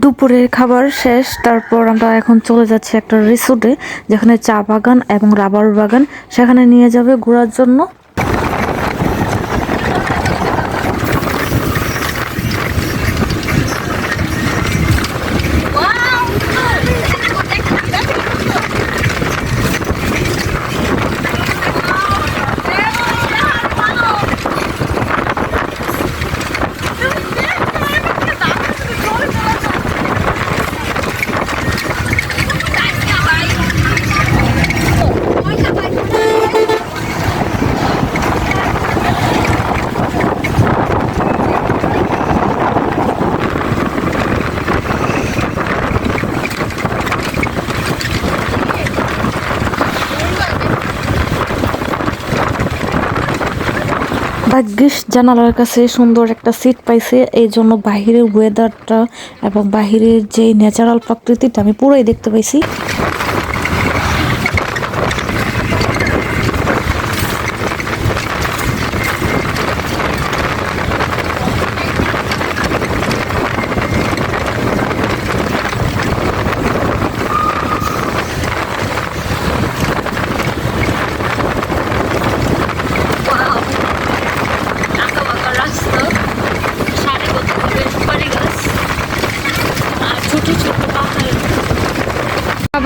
দুপুরের খাবার শেষ। তারপর আমরা এখন চলে যাচ্ছি একটা রিসোর্টে, যেখানে চা বাগান এবং রাবার বাগান, সেখানে নিয়ে যাবে ঘোরার জন্য। ভাগ্যিস জানালার কাছে সুন্দর একটা সিট পাইছে, এই জন্য বাহিরের ওয়েদারটা এবং বাহিরের যে ন্যাচারাল প্রকৃতিটা আমি পুরোই দেখতে পাইছি।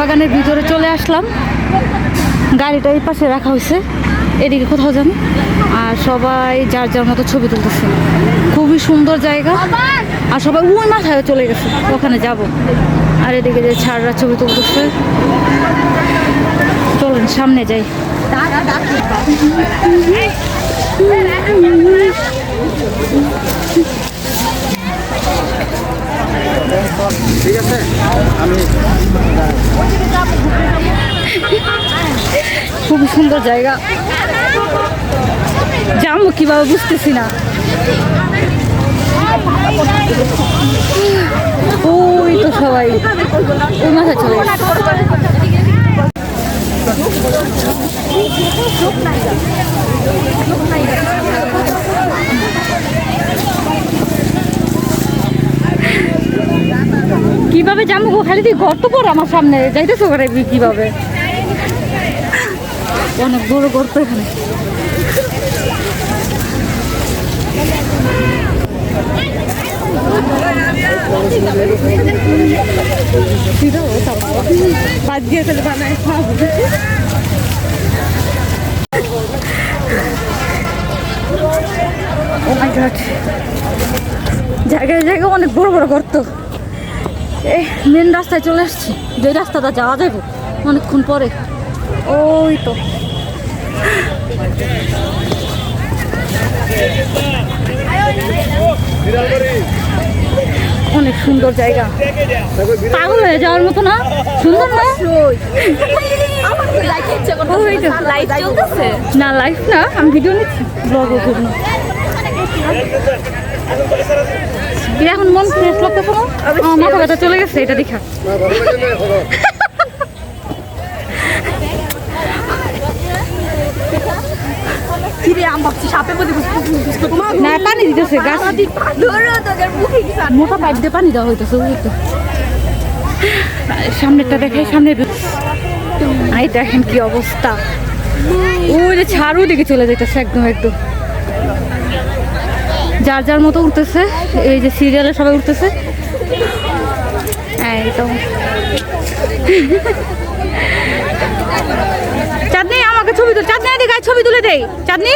বাগানের ভিতরে চলে আসলাম, গাড়িটা এই পাশে রাখা হয়েছে, এদিকে কোথাও জানি, আর সবাই যার যার মতো ছবি তুলতেছে। খুবই সুন্দর জায়গা, আর সবাই ওই মাথায় চলে গেছে, ওখানে যাব। আর এদিকে যে ছাড়রা ছবি তুলতেছে। চলুন সামনে যাই। ঠিক আছে, খুবই সুন্দর জায়গা, যাবো কিভাবে বুঝতেছি না। ওই তো সবাই ওই মাথায় চলে গেছে। কিভাবে যাবো গো, খালি তুই গর্ত পর আমার সামনে যাইতেছো করে কিভাবে? অনেক বড় গর্ত এখানে। জায়গায় জায়গায় অনেক বড় বড় গর্ত। এই মেন রাস্তায় চলে আসছি, যে রাস্তাটা যাওয়া যাবে অনেকক্ষণ পরে। ওই তো অনেক সুন্দর জায়গা, পাগল হয়ে যাওয়ার মতো না? সুন্দর না? না লাইফ না, আমি ভিডিও নিচ্ছি ব্লগের জন্য। এখন মন ফ্রেশ লাগতেছে না? মাথা ব্যথা চলে গেছে এটা দেখা। না পানি দিতেছে, মোটা পাইপ দিয়ে পানি দেওয়া হইতেছে। সামনেরটা দেখাই, সামনে এই দেখেন কি অবস্থা। ওই যে ছাড়ু দিকে চলে যেতেছে একদম একদম, যার যার মতো উঠতেছে। এই যে সিরিয়ালে সবাই উঠতেছে একদম। চাঁদনি আমাকে ছবি তুল, চাঁদনি এদিকে ছবি তুলে দেই। চাঁদনি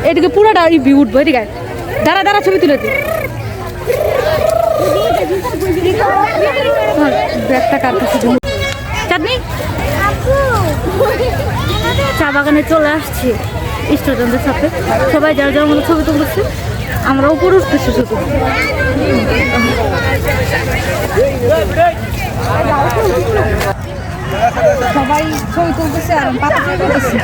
এদিকে পুরোটা ভিউ উঠবো, এদিকে দাঁড়া দাঁড়া ছবি তুলে দিই। ব্যাগটা কাটতেছে। চাঁদনি চা বাগানে চলে আসছি স্টুডেন্টদের সাথে, সবাই যার যার মতো ছবি তুলতেছে, আমরা উপরে উঠতেছি শুধু। সবাই ছবি তুলতেছে আর পাতা তুলতেছে।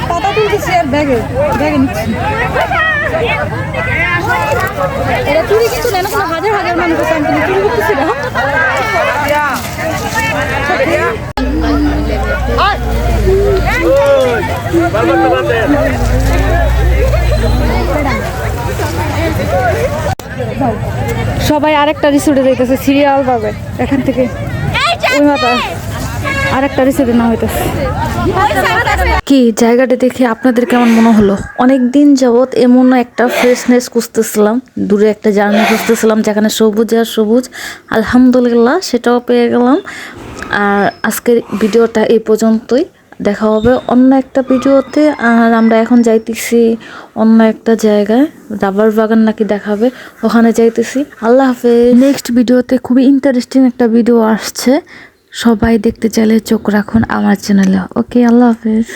পাতা তুলতেছে আর ব্যাগে ব্যাগে নিচ্ছি। এটা চুরি কিন্তু না, কোনো হাজার হাজার মানুষ আছে, আমি চুরি করতেছি না। সবাই আরেকটা রিসোর্টে যাইতেছে সিরিয়াল ভাবে এখান থেকে ওই মাথা আরেকটা রিসোর্টে না হইতেছে। কি জায়গাটা দেখে আপনাদের কেমন মনে হলো? অনেক দিন যাবত এমন একটা ফ্রেশনেস খুঁজতেছিলাম, দূরে একটা জার্নি খুঁজতেছিলাম যেখানে সবুজ আর সবুজ। আলহামদুলিল্লাহ সেটাও পেয়ে গেলাম। আর আজকের ভিডিওটা এই পর্যন্তই, দেখা হবে অন্য একটা ভিডিওতে। আর আমরা এখন যাইতেছি অন্য একটা জায়গায়, রাবার বাগান নাকি দেখাবে, ওখানে যাইতেছি। আল্লাহ হাফেজ। নেক্সট ভিডিওতে খুবই ইন্টারেস্টিং একটা ভিডিও আসছে, সবাই দেখতে চাইলে চোখ রাখুন আমার চ্যানেলে। ওকে, আল্লাহ হাফেজ।